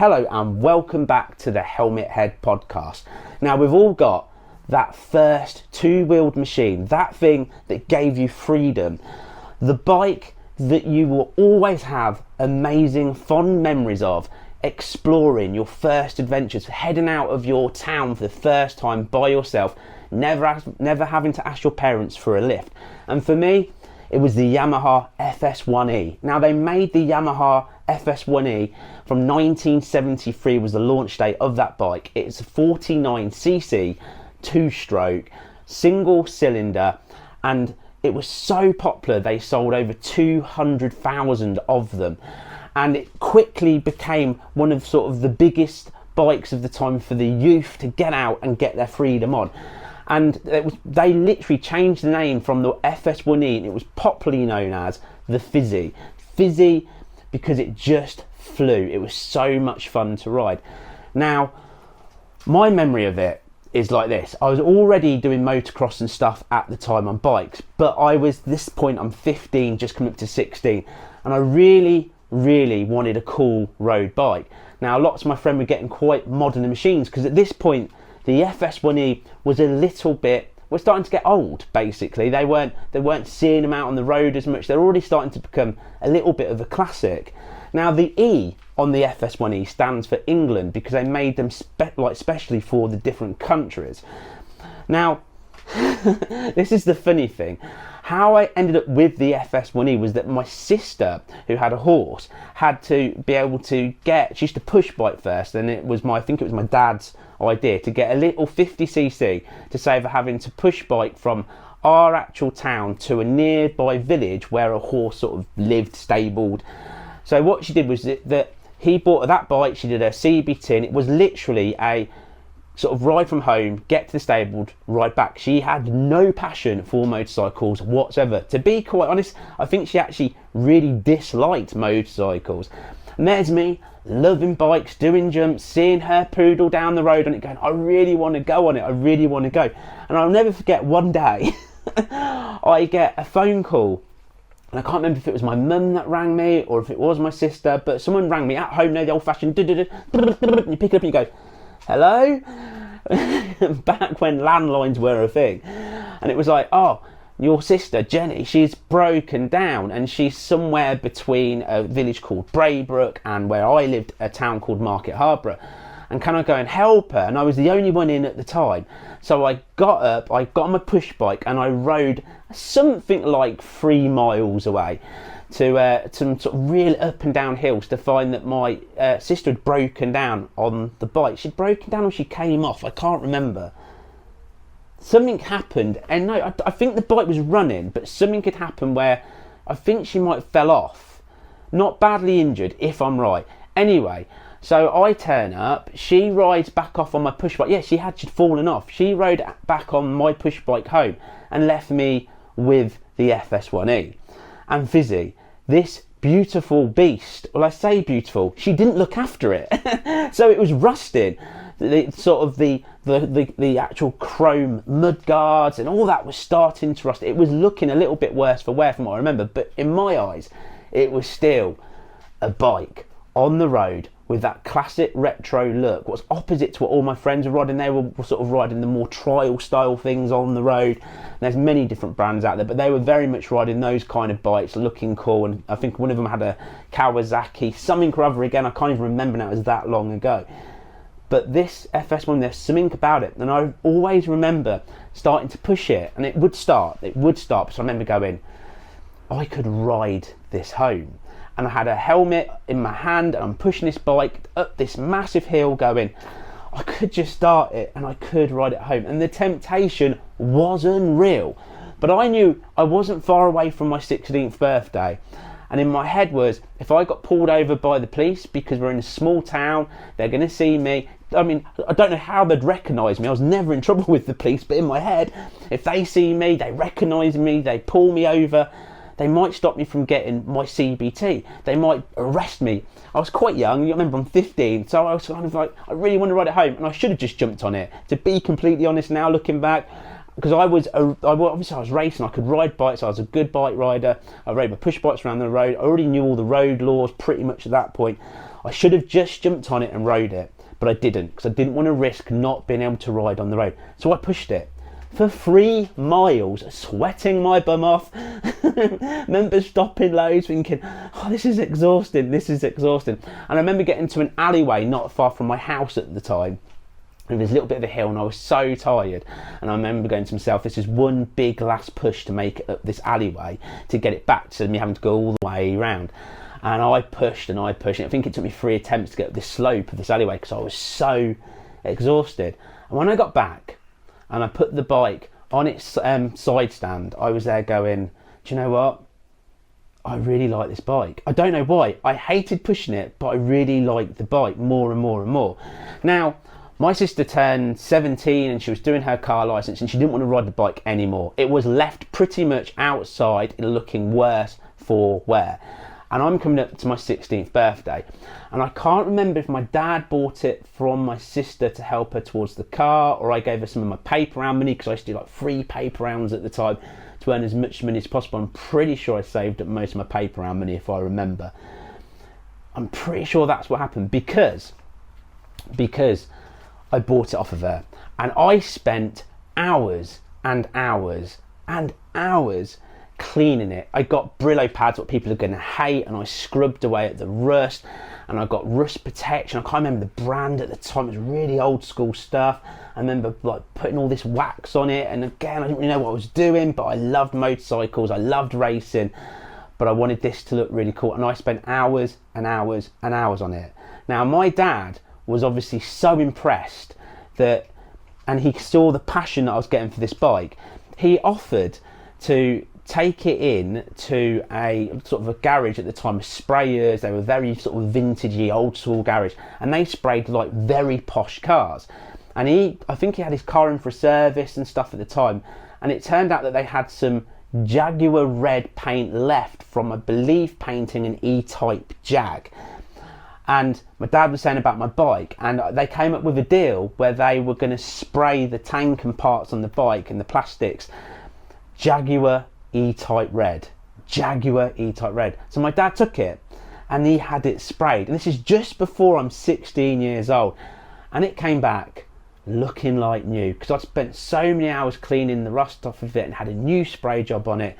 Hello and welcome back to the Helmet Head podcast. Now we've all got that first two-wheeled machine, that thing that gave you freedom, the bike that you will always have amazing fond memories of, exploring your first adventures, heading out of your town for the first time by yourself, never having to ask your parents for a lift. And for me, it was the Yamaha FS1E. Now they made the Yamaha FS1E from 1973 was the launch date of that bike. It's a 49cc, two-stroke, single cylinder, and it was so popular they sold over 200,000 of them. And it quickly became one of sort of the biggest bikes of the time for the youth to get out and get their freedom on. And they literally changed the name from the FS1E and it was popularly known as the FIZZIE. FIZZIE because it just flew. It was so much fun to ride. Now, my memory of it is like this. I was already doing motocross and stuff at the time on bikes, but this point I'm 15, just coming up to 16, and I really wanted a cool road bike. Now, lots of my friends were getting quite modern machines because at this point, the FS1E was we're starting to get old, basically. They weren't seeing them out on the road as much. They're already starting to become a little bit of a classic. Now, the E on the FS1E stands for England because they made them specially for the different countries. Now, this is the funny thing. How I ended up with the FS1E was that my sister, who had a horse, had to be able to she used to push bike first, and I think it was my dad's idea to get a little 50cc to save her having to push bike from our actual town to a nearby village where a horse sort of lived, stabled. So what she did was that he bought that bike, she did her CBT, and it was literally a sort of ride from home, get to the stable, ride back. She had no passion for motorcycles whatsoever. To be quite honest, I think she actually really disliked motorcycles. And there's me, loving bikes, doing jumps, seeing her poodle down the road on it going, I really want to go on it, I really want to go. And I'll never forget one day, I get a phone call. And I can't remember if it was my mum that rang me or if it was my sister, but someone rang me at home, the old-fashioned, and you pick it up and you go, hello? Back when landlines were a thing. And it was like, oh, your sister Jenny, she's broken down and she's somewhere between a village called Braybrook and where I lived, a town called Market Harborough. And can I go and help her? And I was the only one in at the time. So I got up, I got on my push bike and I rode something like 3 miles away to some sort of real up and down hills to find that my sister had broken down on the bike. She'd broken down or she came off, I can't remember. Something happened, and no, I think the bike was running, but something had happened where I think she might have fell off. Not badly injured, if I'm right. Anyway, so I turn up, she rides back off on my push bike. Yeah, she'd fallen off. She rode back on my push bike home and left me with the FS1E. And FIZZIE, this beautiful beast, well, I say beautiful, she didn't look after it. So it was rusting. The actual chrome mud guards and all that was starting to rust. It was looking a little bit worse for wear from what I remember, but in my eyes, it was still a bike on the road with that classic retro look. What's opposite to what all my friends were riding. They were sort of riding the more trial style things on the road. And there's many different brands out there, but they were very much riding those kind of bikes, looking cool. And I think one of them had a Kawasaki, something or other. Again, I can't even remember now, it was that long ago. But this FS1, there's something about it. And I always remember starting to push it, and it would start. So I remember going, I could ride this home. And I had a helmet in my hand and I'm pushing this bike up this massive hill going, I could just start it and I could ride it home. And the temptation was unreal. But I knew I wasn't far away from my 16th birthday. And in my head was, if I got pulled over by the police because we're in a small town, they're going to see me. I mean, I don't know how they'd recognise me. I was never in trouble with the police, but in my head, if they see me, they recognise me, they pull me over, they might stop me from getting my CBT. They might arrest me. I was quite young, you remember I'm 15, so I was kind of like, I really want to ride it home, and I should have just jumped on it. To be completely honest now, looking back, because obviously I was racing, I could ride bikes, I was a good bike rider, I rode my push bikes around the road, I already knew all the road laws pretty much at that point. I should have just jumped on it and rode it, but I didn't, because I didn't want to risk not being able to ride on the road. So I pushed it for 3 miles, sweating my bum off. Remember stopping loads thinking, oh, this is exhausting. And I remember getting to an alleyway not far from my house at the time. There was a little bit of a hill and I was so tired, and I remember going to myself, this is one big last push to make it up this alleyway to get it back to me having to go all the way around. And I pushed and I think it took me 3 attempts to get up this slope of this alleyway because I was so exhausted. And when I got back and I put the bike on its side stand, I was there going, do you know what, I really like this bike. I don't know why, I hated pushing it, but I really liked the bike more and more and more. Now my sister turned 17 and she was doing her car licence and she didn't want to ride the bike anymore. It was left pretty much outside looking worse for wear. And I'm coming up to my 16th birthday, and I can't remember if my dad bought it from my sister to help her towards the car, or I gave her some of my paper round money, because I used to do like 3 paper rounds at the time to earn as much money as possible. I'm pretty sure I saved up most of my paper round money, if I remember. I'm pretty sure that's what happened, because I bought it off of her, and I spent hours and hours and hours cleaning it. I got Brillo pads, what people are going to hate, and I scrubbed away at the rust, and I got rust protection. I can't remember the brand at the time, it was really old school stuff. I remember like putting all this wax on it, and again I didn't really know what I was doing, but I loved motorcycles, I loved racing, but I wanted this to look really cool, and I spent hours and hours and hours on it. Now my dad was obviously so impressed that, and he saw the passion that I was getting for this bike, he offered to take it in to a sort of a garage at the time, sprayers. They were very sort of vintagey, old school garage, and they sprayed like very posh cars. And I think he had his car in for a service and stuff at the time, and it turned out that they had some Jaguar red paint left from, I believe, painting an E-Type Jag. And my dad was saying about my bike, and they came up with a deal where they were going to spray the tank and parts on the bike and the plastics Jaguar E-Type red. Jaguar E-Type red. So my dad took it and he had it sprayed, and this is just before I'm 16 years old, and it came back looking like new, because I spent so many hours cleaning the rust off of it and had a new spray job on it,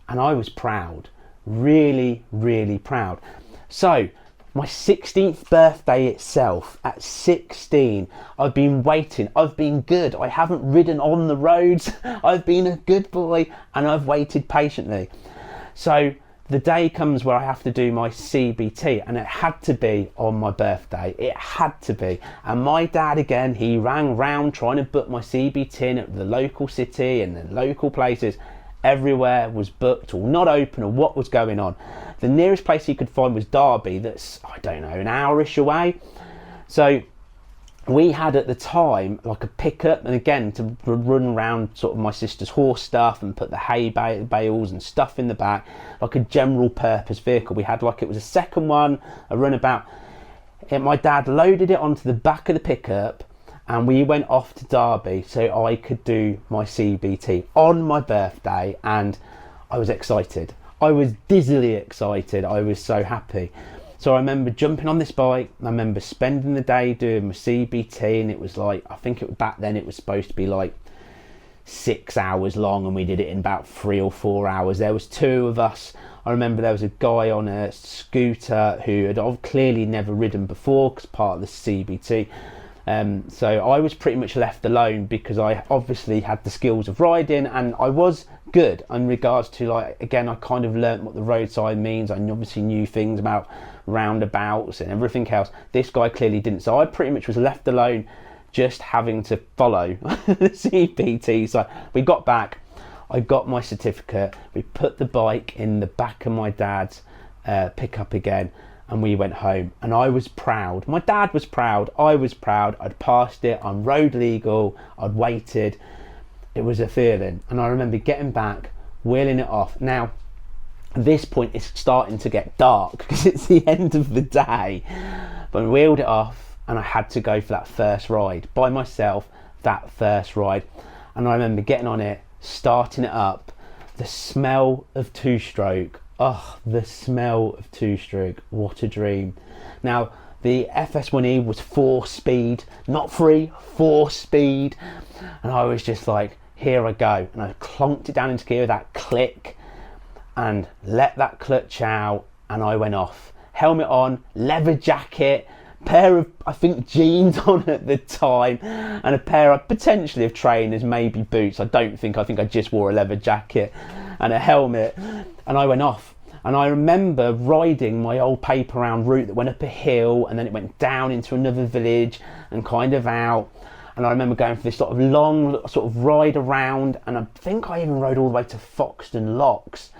and I was proud, really, really proud. So my 16th birthday itself, at 16, I've been waiting, I've been good, I haven't ridden on the roads, I've been a good boy, and I've waited patiently. So the day comes where I have to do my CBT, and it had to be on my birthday, it had to be. And my dad, again, he rang round trying to book my CBT in at the local city and the local places. Everywhere was booked or not open, or what was going on. The nearest place he could find was Derby, that's, I don't know, an hour-ish away. So we had at the time like a pickup, and again to run around sort of my sister's horse stuff and put the hay bales and stuff in the back, like a general purpose vehicle. We had like, it was a second one, a runabout. And my dad loaded it onto the back of the pickup, and we went off to Derby so I could do my CBT on my birthday, and I was excited. I was dizzily excited. I was so happy. So I remember jumping on this bike, I remember spending the day doing my CBT, and it was like, I think back then it was supposed to be like 6 hours long, and we did it in about 3 or 4 hours. There was 2 of us. I remember there was a guy on a scooter who had clearly never ridden before because part of the CBT. So I was pretty much left alone because I obviously had the skills of riding, and I was good in regards to, like, again, I kind of learnt what the roadside means. I obviously knew things about roundabouts and everything else. This guy clearly didn't, so I pretty much was left alone, just having to follow the CBT. So we got back, I got my certificate, we put the bike in the back of my dad's pickup again, and we went home, and I was proud. My dad was proud, I was proud. I'd passed it, I'm road legal, I'd waited. It was a feeling. And I remember getting back, wheeling it off. Now at this point it's starting to get dark because it's the end of the day, but I wheeled it off and I had to go for that first ride by myself. That first ride, And I remember getting on it, starting it up, the smell of two-stroke. Oh, the smell of two-stroke, what a dream. Now, the FS1E was 4-speed, not 3, 4-speed. And I was just like, here I go. And I clonked it down into gear with that click and let that clutch out, and I went off. Helmet on, leather jacket, pair of, I think, jeans on at the time, and a pair of potentially of trainers, maybe boots. I think I just wore a leather jacket and a helmet, and I went off. And I remember riding my old paper round route that went up a hill, and then it went down into another village and kind of out. And I remember going for this sort of long sort of ride around, and I think I even rode all the way to Foxton Locks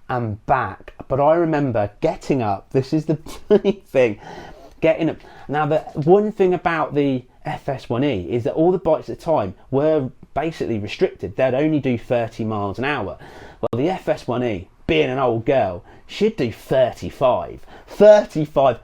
and back. But I remember getting up, this is the funny thing, getting up. Now, the one thing about the FS1E is that all the bikes at the time were basically restricted. They'd only do 30 miles an hour. Well, the FS1E, being an old girl, she'd do 35,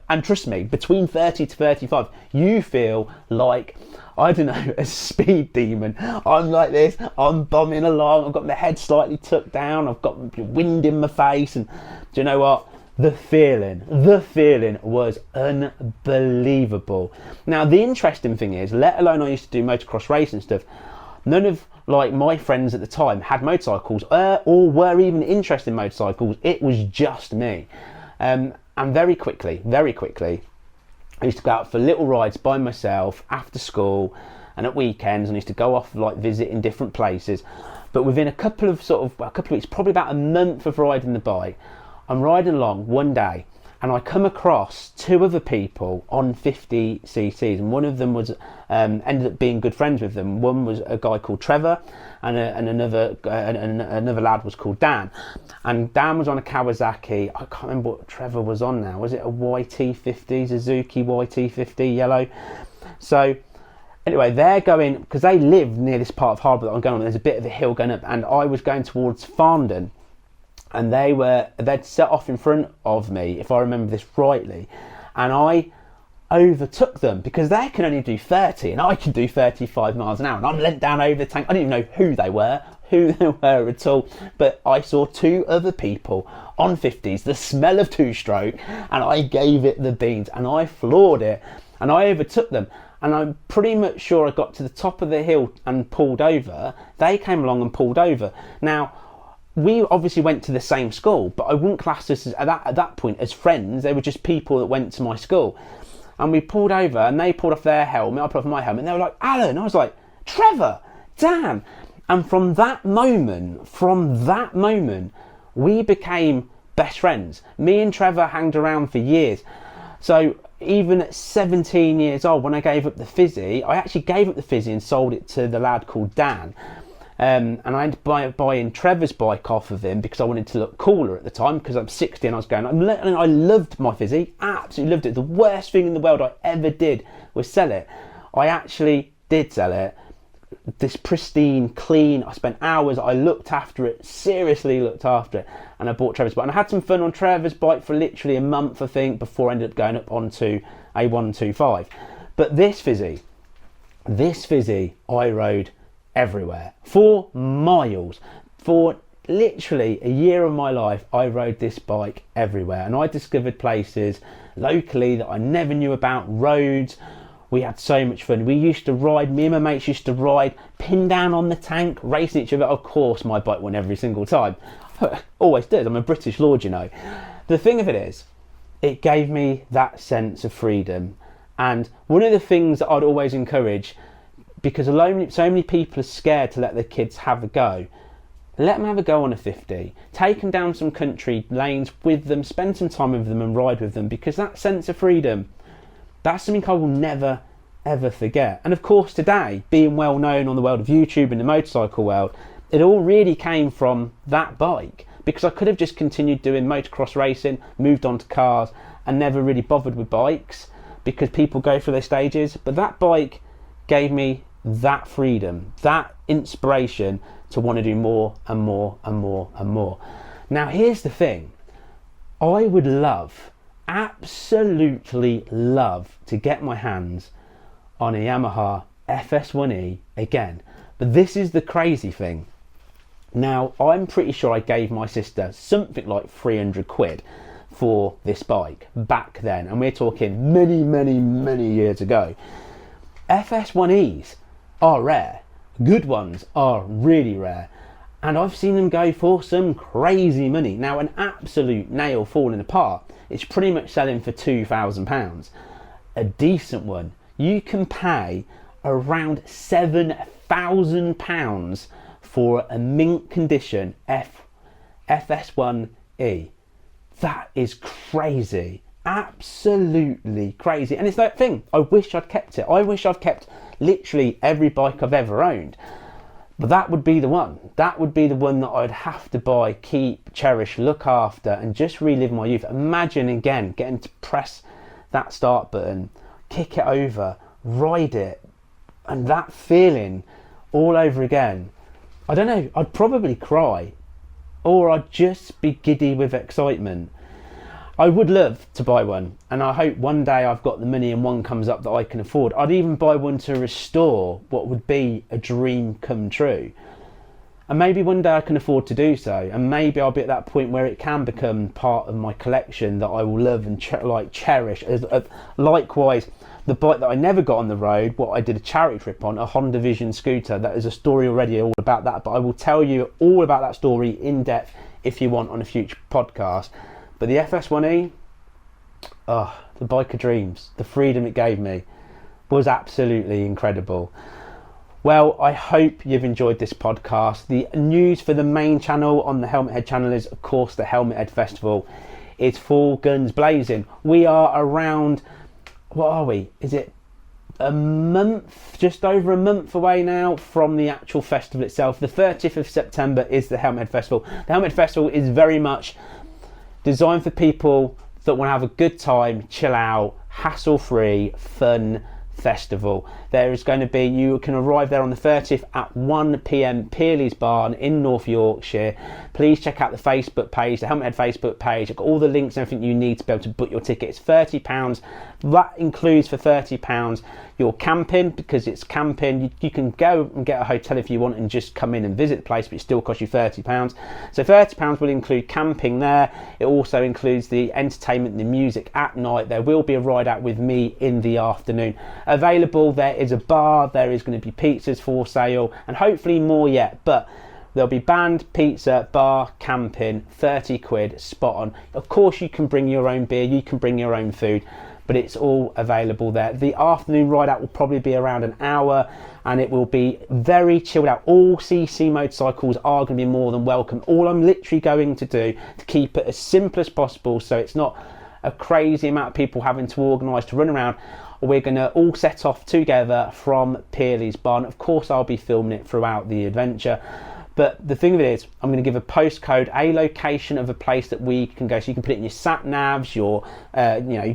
and trust me, between 30 to 35, you feel like, I don't know, a speed demon. I'm like this, I'm bombing along, I've got my head slightly tucked down, I've got wind in my face, and do you know what? The feeling was unbelievable. Now, the interesting thing is, let alone I used to do motocross racing stuff, none of like my friends at the time had motorcycles or were even interested in motorcycles. It was just me. And very quickly, I used to go out for little rides by myself after school and at weekends, and I used to go off like visiting different places. But within a couple of weeks, probably about a month of riding the bike, I'm riding along one day and I come across two other people on 50cc's, and one of them was ended up being good friends with them. One was a guy called Trevor, and another lad was called Dan. And Dan was on a Kawasaki. I can't remember what Trevor was on now. Was it a YT50, Suzuki YT50 yellow? So anyway, they're going, because they live near this part of Harbour that I'm going on. There's a bit of a hill going up, and I was going towards Farndon. And they'd set off in front of me, if I remember this rightly, and I overtook them because they can only do 30 and I can do 35 miles an hour, and I'm leant down over the tank. I didn't even know who they were at all, but I saw two other people on 50s, the smell of two-stroke, and I gave it the beans and I floored it, and I overtook them. And I'm pretty much sure I got to the top of the hill and pulled over. They came along and pulled over. Now, we obviously went to the same school, but I wouldn't class us at that point as friends. They were just people that went to my school. And we pulled over, and they pulled off their helmet, I pulled off my helmet, and they were like, Alan. I was like, Trevor, Dan. And from that moment, we became best friends. Me and Trevor hanged around for years. So even at 17 years old, when I gave up the FIZZIE, I actually gave up the FIZZIE and sold it to the lad called Dan. And I ended up buying Trevor's bike off of him because I wanted to look cooler at the time, because I'm 60 and I was going, I loved my FIZZIE, absolutely loved it. The worst thing in the world I ever did was sell it. I actually did sell it. This pristine, clean, I spent hours, I looked after it, seriously looked after it, and I bought Trevor's bike. And I had some fun on Trevor's bike for literally a month, I think, before I ended up going up onto a 125. But this FIZZIE I rode everywhere for miles. For literally a year of my life, I rode this bike everywhere, and I discovered places locally that I never knew about, roads. We had so much fun. We used to ride, me and my mates used to ride, pin down on the tank, racing each other. Of course, my bike won every single time. Always does. I'm a British lord, you know. The thing of it is, it gave me that sense of freedom. And one of the things that I'd always encourage, because so many people are scared to let their kids have a go, let them have a go on a 50. Take them down some country lanes with them, spend some time with them and ride with them, because that sense of freedom, that's something I will never, ever forget. And of course today, being well known on the world of YouTube and the motorcycle world, it all really came from that bike, because I could have just continued doing motocross racing, moved on to cars and never really bothered with bikes, because people go through their stages. But that bike gave me that freedom, that inspiration to want to do more and more and more and more. Now here's the thing, I would love, absolutely love, to get my hands on a Yamaha FS1E again, But this is the crazy thing. Now, I'm pretty sure I gave my sister something like 300 quid for this bike back then, and we're talking many years ago. FS1Es are rare. Good ones are really rare, and I've seen them go for some crazy money. Now, an absolute nail falling apart, it's pretty much selling for £2,000. A decent one, you can pay around £7,000 for a mint condition FS1E. That is crazy, absolutely crazy. And it's that thing, I wish I'd kept it. I wish I'd kept literally every bike I've ever owned. But that would be the one. That would be the one that I'd have to buy, keep, cherish, look after, and just relive my youth. Imagine again getting to press that start button, kick it over, ride it, and that feeling all over again. I don't know, I'd probably cry, or I'd just be giddy with excitement. I would love to buy one, and I hope one day I've got the money and one comes up that I can afford. I'd even buy one to restore what would be a dream come true. And maybe one day I can afford to do so, and maybe I'll be at that point where it can become part of my collection that I will love and cherish. Likewise, the bike that I never got on the road, what I did a charity trip on, a Honda Vision scooter. That is a story already all about that, but I will tell you all about that story in depth if you want on a future podcast. But the FS1E, the bike of dreams, the freedom it gave me was absolutely incredible. Well, I hope you've enjoyed this podcast. The news for the main channel on the Helmet Head channel is, of course, the Helmet Head Festival. It's full guns blazing. We are around, what are we? Is it a month, just over a month away now from the actual festival itself. The 30th of September is the Helmet Head Festival. The Helmet Head Festival is very much designed for people that want to have a good time, chill out, hassle-free, fun festival. There is going to be, you can arrive there on the 30th at 1 p.m. Pearley's Barn in North Yorkshire. Please check out the Facebook page, the Helmet Head Facebook page. I've got all the links and everything you need to be able to book your ticket. It's £30. That includes for £30 your camping, because it's camping. You can go and get a hotel if you want and just come in and visit the place, but it still costs you £30. So £30 will include camping there. It also includes the entertainment, the music at night. There will be a ride out with me in the afternoon. Available, there is a bar, there is going to be pizzas for sale, and hopefully more yet, but there'll be band, pizza, bar, camping, 30 quid, spot on. Of course you can bring your own beer, you can bring your own food, but it's all available there. The afternoon ride out will probably be around an hour, and it will be very chilled out. All CC motorcycles are going to be more than welcome. All I'm literally going to do to keep it as simple as possible, so it's not a crazy amount of people having to organise to run around. We're going to all set off together from Pearley's Barn. Of course, I'll be filming it throughout the adventure. But the thing of it is, I'm going to give a postcode, a location of a place that we can go. So you can put it in your sat navs, your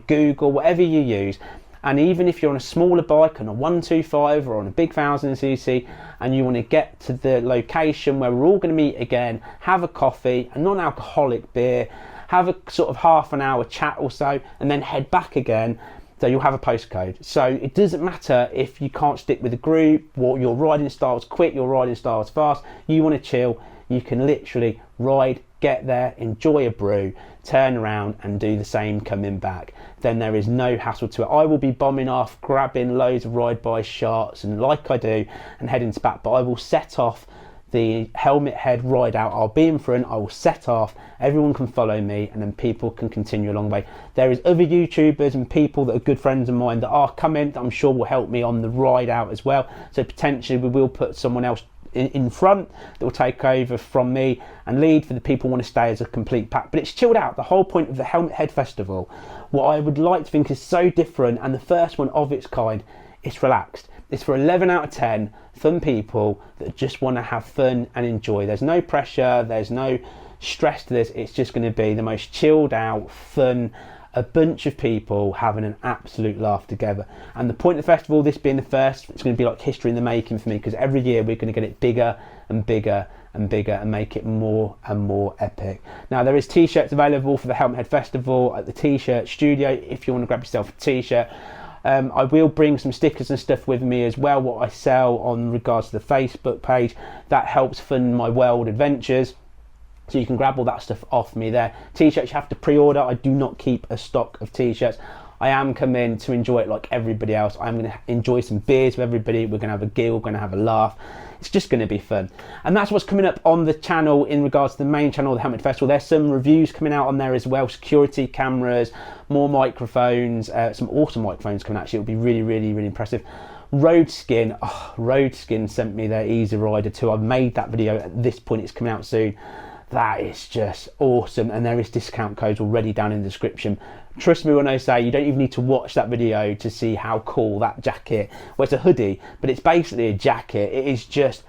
Google, whatever you use. And even if you're on a smaller bike, on a 125 or on a big 1000cc, and you want to get to the location where we're all going to meet again, have a coffee, a non-alcoholic beer, have a sort of half an hour chat or so, and then head back again. So you'll have a postcode. So it doesn't matter if you can't stick with a group, what your riding style's quick, your riding style's fast, you want to chill, you can literally ride, get there, enjoy a brew, turn around and do the same coming back. Then there is no hassle to it. I will be bombing off, grabbing loads of ride-by shots, and like I do, and heading to back, but I will set off the Helmet Head ride out. I'll be in front, I will set off, everyone can follow me, and then people can continue along the way. There is other YouTubers and people that are good friends of mine that are coming, that I'm sure will help me on the ride out as well. So potentially we will put someone else in front that will take over from me and lead for the people who want to stay as a complete pack. But it's chilled out. The whole point of the Helmet Head Festival, what I would like to think is so different, and the first one of its kind, it's relaxed. It's for 11 out of 10 fun people that just want to have fun and enjoy. There's no pressure, there's no stress to this. It's just going to be the most chilled out, fun, a bunch of people having an absolute laugh together. And the point of the festival, this being the first, it's going to be like history in the making for me, because every year we're going to get it bigger and bigger and bigger and make it more and more epic. Now there is t-shirts available for the Helmet Head Festival at the t-shirt studio if you want to grab yourself a t-shirt. I will bring some stickers and stuff with me as well, what I sell on regards to the Facebook page. That helps fund my world adventures. So you can grab all that stuff off me there. T-shirts you have to pre-order. I do not keep a stock of T-shirts. I am coming to enjoy it like everybody else. I'm going to enjoy some beers with everybody. We're going to have a giggle, we're going to have a laugh. It's just going to be fun. And that's what's coming up on the channel in regards to the main channel, the Helmet Festival. There's some reviews coming out on there as well. Security cameras, more microphones, some awesome microphones coming actually. It'll be really, really, really impressive. Road Skin, Road Skin sent me their Easy Rider 2. I've made that video. At this point, it's coming out soon. That is just awesome, and there is discount codes already down in the description. Trust me when I say you don't even need to watch that video to see how cool that jacket, well, it's a hoodie, but it's basically a jacket. It is just,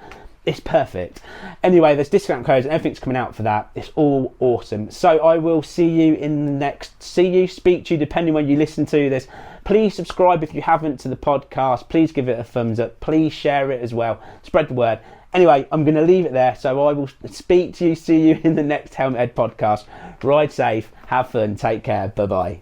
it's perfect. Anyway, there's discount codes and everything's coming out for that. It's all awesome. So I will see you in the next, speak to you depending when you listen to this. Please subscribe if you haven't to the podcast. Please give it a thumbs up. Please share it as well. Spread the word. Anyway, I'm going to leave it there, so I will speak to you, see you in the next Helmet Head podcast. Ride safe, have fun, take care, bye-bye.